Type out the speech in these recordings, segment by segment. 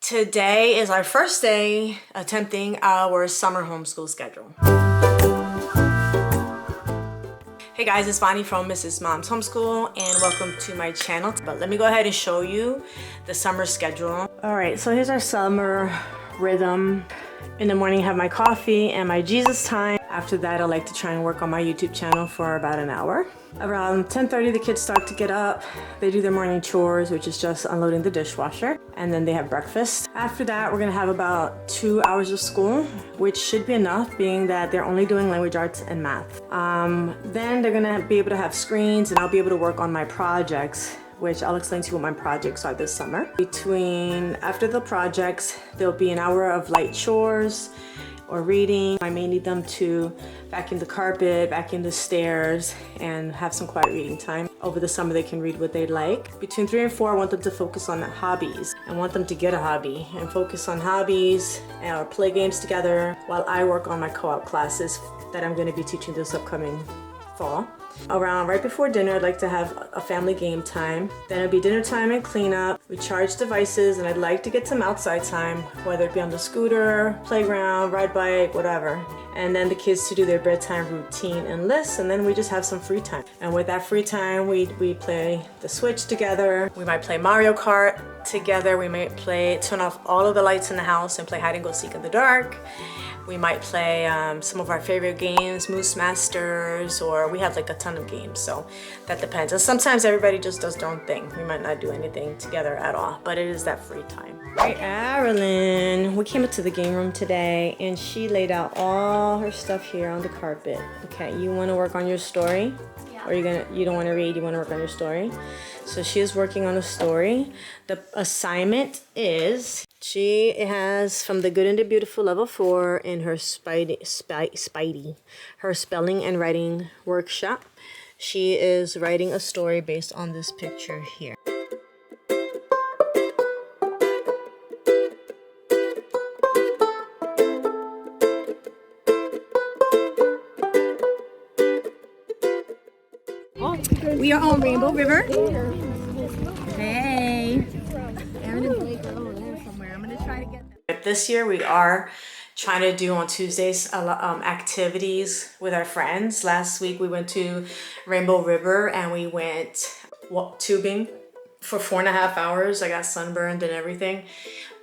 Today is our first day attempting our summer homeschool schedule. Hey guys, it's Bonnie from Mrs. Mom's Homeschool and welcome to my channel. But let me go ahead and show you the summer schedule. All right, so here's our summer rhythm. In the morning, I have my coffee and my Jesus time. After that, I like to try and work on my YouTube channel for about an hour. Around 10:30, the kids start to get up. They do their morning chores, which is just unloading the dishwasher, and then they have breakfast. After that, we're gonna have about 2 hours of school, which should be enough, being that they're only doing language arts and math. Then they're gonna be able to have screens, and I'll be able to work on my projects, which I'll explain to you what my projects are this summer. After the projects, there'll be an hour of light chores or reading. I may need them to vacuum the carpet, vacuum the stairs, and have some quiet reading time. Over the summer, they can read what they like. Between 3 and 4, I want them to focus on hobbies. I want them to get a hobby and focus on hobbies or play games together while I work on my co-op classes that I'm going to be teaching this upcoming fall. Around right before dinner, I'd like to have a family game time. Then it'll be dinner time and cleanup. We charge devices, and I'd like to get some outside time, whether it be on the scooter, playground, ride bike, whatever. And then the kids to do their bedtime routine and lists, and then we just have some free time. And with that free time, we play the Switch together. We might play Mario Kart together. We might turn off all of the lights in the house and play hide and go seek in the dark. We might play some of our favorite games, Moose Masters, or we have like a ton of games, so that depends. And sometimes everybody just does their own thing. We might not do anything together at all, but it is that free time. Right, Arilyn, we came up to the game room today and she laid out all her stuff here on the carpet. Okay, you want to work on your story? Yeah. Or you don't want to read, you want to work on your story? So she is working on a story. The assignment is she has From the Good and the Beautiful Level 4 in her her spelling and writing workshop. She is writing a story based on this picture here. We are on Rainbow River. Hey. Aaron and Blake are over there somewhere. I'm going to try to get them. This year we are trying to do on Tuesdays activities with our friends. Last week we went to Rainbow River and we went tubing for 4.5 hours. I got sunburned and everything.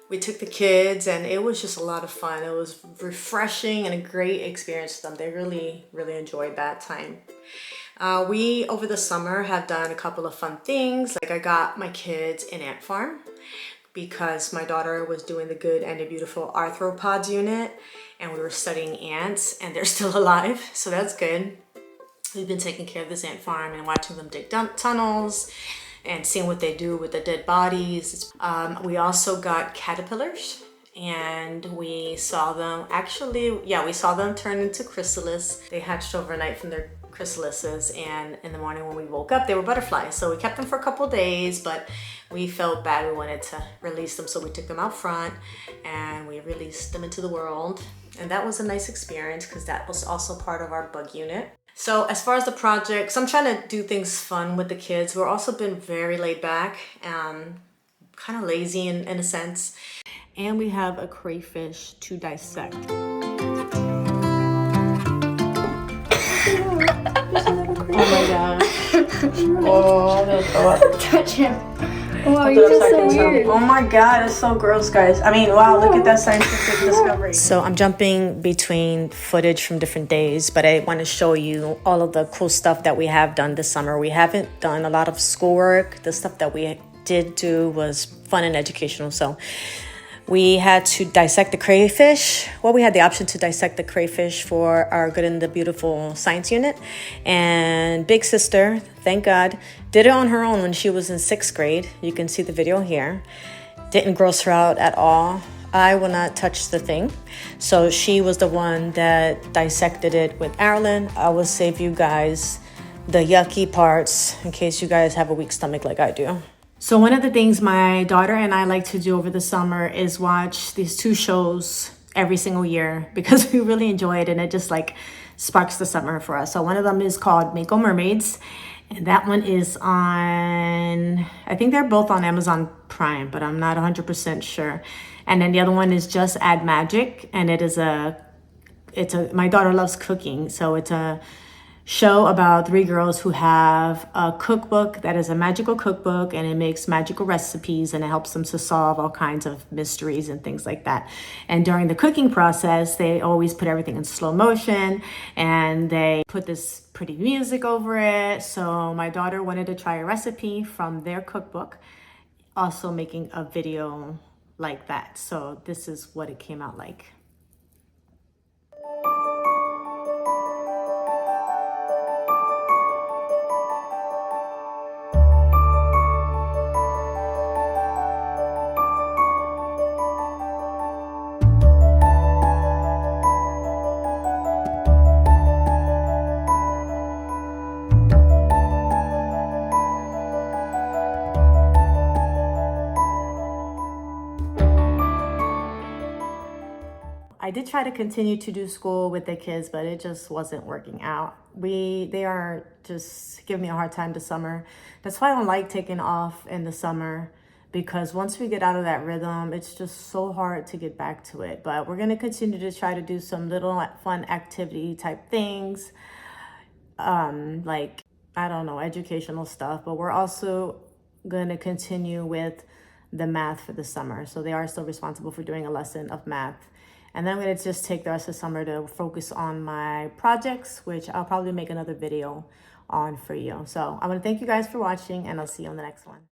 We took the kids and it was just a lot of fun. It was refreshing and a great experience for them. They really, really enjoyed that time. We, over the summer, have done a couple of fun things. Like I got my kids an ant farm because my daughter was doing the Good and the Beautiful Arthropods unit and we were studying ants and they're still alive, so that's good. We've been taking care of this ant farm and watching them dig tunnels and seeing what they do with the dead bodies. We also got caterpillars and we saw them we saw them turn into chrysalis. They hatched overnight from their chrysalises, and in the morning when we woke up they were butterflies. So we kept them for a couple days, but we felt bad. We wanted to release them, so we took them out front and we released them into the world, and that was a nice experience because that was also part of our bug unit. So as far as the projects, I'm trying to do things fun with the kids. We're also been very laid back, kind of lazy in a sense, and we have a crayfish to dissect. Oh my god. Oh, I'm gonna throw up. Touch him. Wow, you're just so weird. Oh my god, it's so gross, guys. I mean, wow, look at that scientific discovery. So I'm jumping between footage from different days, but I want to show you all of the cool stuff that we have done this summer. We haven't done a lot of schoolwork. The stuff that we did do was fun and educational. So we had to dissect the crayfish. Well, we had the option to dissect the crayfish for our Good and the Beautiful science unit. And big sister, thank God, did it on her own when she was in 6th grade. You can see the video here. Didn't gross her out at all. I will not touch the thing. So she was the one that dissected it with Arilyn. I will save you guys the yucky parts in case you guys have a weak stomach like I do. So one of the things my daughter and I like to do over the summer is watch these 2 shows every single year because we really enjoy it and it just like sparks the summer for us. So one of them is called Mako Mermaids And that one is on, I think they're both on Amazon Prime, but I'm not 100% sure. And then the other one is Just Add Magic, and my daughter loves cooking, so it's a show about three girls who have a cookbook that is a magical cookbook, and it makes magical recipes, and it helps them to solve all kinds of mysteries and things like that. And during the cooking process, they always put everything in slow motion, and they put this pretty music over it. So my daughter wanted to try a recipe from their cookbook, also making a video like that. So this is what it came out like. I did try to continue to do school with the kids, but it just wasn't working out. They are just giving me a hard time this summer. That's why I don't like taking off in the summer, because once we get out of that rhythm, it's just so hard to get back to it. But we're gonna continue to try to do some little fun activity type things, like, I don't know, educational stuff. But we're also gonna continue with the math for the summer. So they are still responsible for doing a lesson of math. And then I'm gonna just take the rest of the summer to focus on my projects, which I'll probably make another video on for you. So I wanna thank you guys for watching, and I'll see you on the next one.